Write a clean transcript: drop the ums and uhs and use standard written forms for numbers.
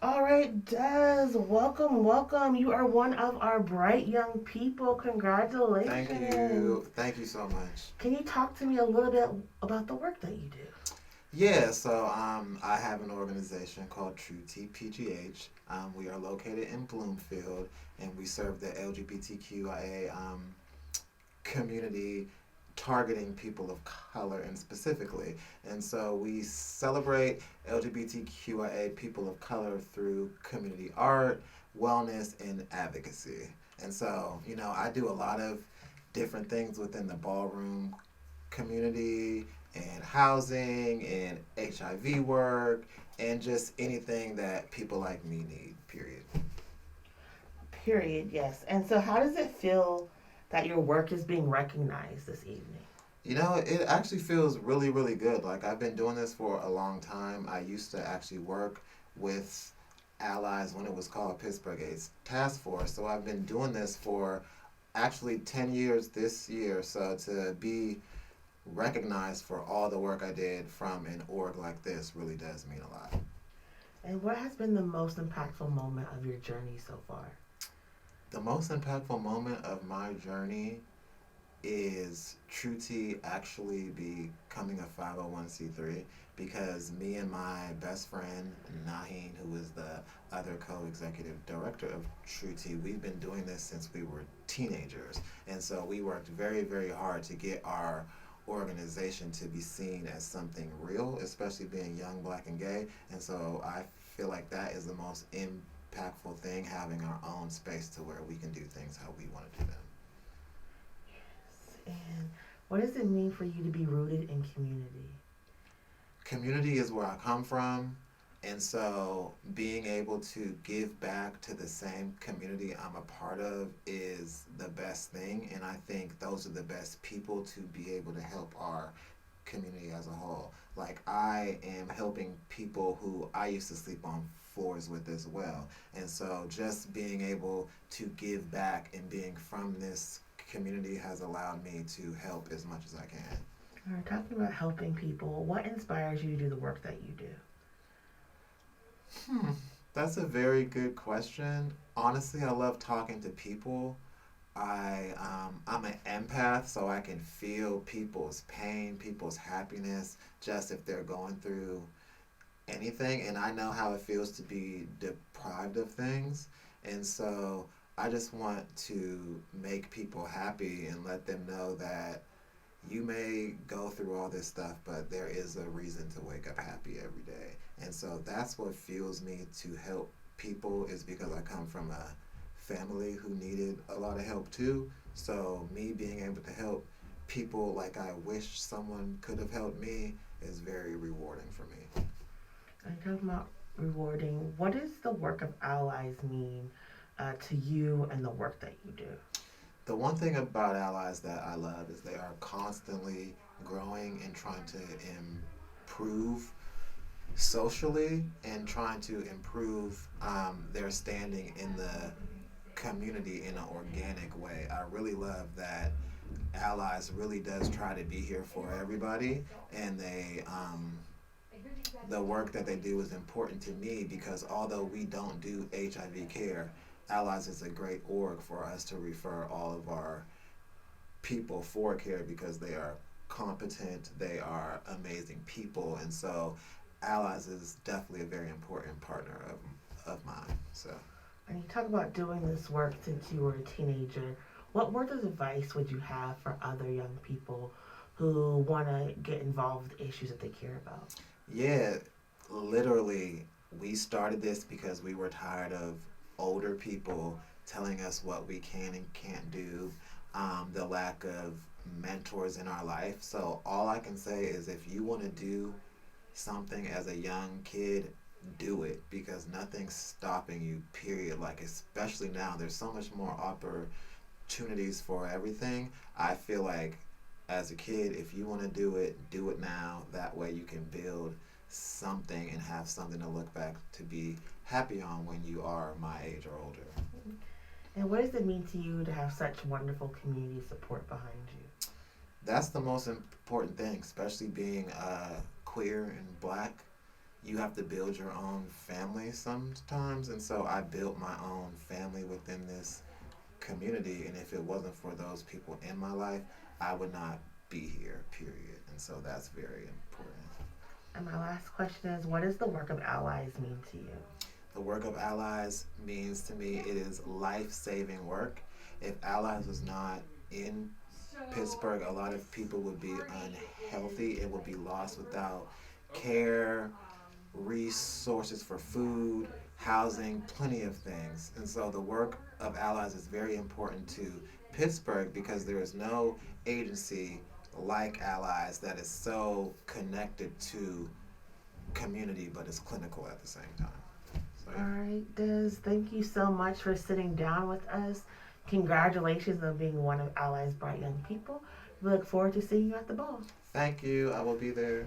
All right, Des, welcome, welcome. You are one of our bright young people. Thank Congratulations. you. Thank you so much. Can you talk to me a little bit about the work that you do? I have an organization called True TPGH. We are located in Bloomfield, and we serve the LGBTQIA community, targeting people of color and specifically. And so we celebrate LGBTQIA people of color through community art, wellness, and advocacy. And so, I do a lot of different things within the ballroom community and housing and HIV work and just anything that people like me need, period. Period, yes. And so, how does it feel that your work is being recognized this evening? It actually feels really, really good. Like, I've been doing this for a long time. I used to actually work with Allies when it was called Pittsburgh AIDS Task Force. So I've been doing this for actually 10 years this year. So to be recognized for all the work I did from an org like this really does mean a lot. And what has been the most impactful moment of your journey so far? The most impactful moment of my journey is True T actually becoming a 501c3 because me and my best friend Naheen, who is the other co-executive director of True T, we've been doing this since we were teenagers, and so we worked very, very hard to get our organization to be seen as something real, especially being young, black, and gay. And so I feel like that is the most impactful thing, having our own space to where we can do things how we want to do them. And what does it mean for you to be rooted in community? Community is where I come from. And so being able to give back to the same community I'm a part of is the best thing. And I think those are the best people to be able to help our community as a whole. Like, I am helping people who I used to sleep on floors with as well. And so just being able to give back and being from this community has allowed me to help as much as I can. All right, talking about helping people, what inspires you to do the work that you do? Hmm, that's a very good question. Honestly, I love talking to people. I'm an empath, so I can feel people's pain, people's happiness, just if they're going through anything, and I know how it feels to be deprived of things, and so I just want to make people happy and let them know that you may go through all this stuff, but there is a reason to wake up happy every day. And so that's what fuels me to help people, is because I come from a family who needed a lot of help too. So me being able to help people like I wish someone could have helped me is very rewarding for me. And talking about rewarding, what does the work of allies mean to you and the work that you do? The one thing about allies that I love is they are constantly growing and trying to improve socially and trying to improve their standing in the community in an organic way. I really love that Allies really does try to be here for everybody, and the work that they do is important to me because although we don't do HIV care, Allies is a great org for us to refer all of our people for care because they are competent, they are amazing people, and so Allies is definitely a very important partner of mine. So And you talk about doing this work since you were a teenager. What words of advice would you have for other young people who want to get involved with issues that they care about? yeah, literally, we started this because we were tired of older people telling us what we can and can't do, the lack of mentors in our life. So all I can say is if you want to do something as a young kid, do it because nothing's stopping you, period. Like, especially now, there's so much more opportunities for everything. I feel like as a kid, if you want to do it now. That way you can build something and have something to look back to be happy on when you are my age or older. And what does it mean to you to have such wonderful community support behind you? That's the most important thing, especially being queer and black. you have to build your own family sometimes, and so I built my own family within this community, and if it wasn't for those people in my life, I would not be here, period. And so that's very important. And my last question is, what does the work of Allies mean to you? The work of Allies means to me it is life-saving work. If Allies was not in Pittsburgh, a lot of people would be unhealthy. It would be lost without care, resources for food, housing, plenty of things. And so the work of Allies is very important to Pittsburgh because there is no agency like Allies that is so connected to community but is clinical at the same time. So, All right, Des, thank you so much for sitting down with us. Congratulations on being one of Allies Bright Young People. We look forward to seeing you at the ball. thank you. I will be there.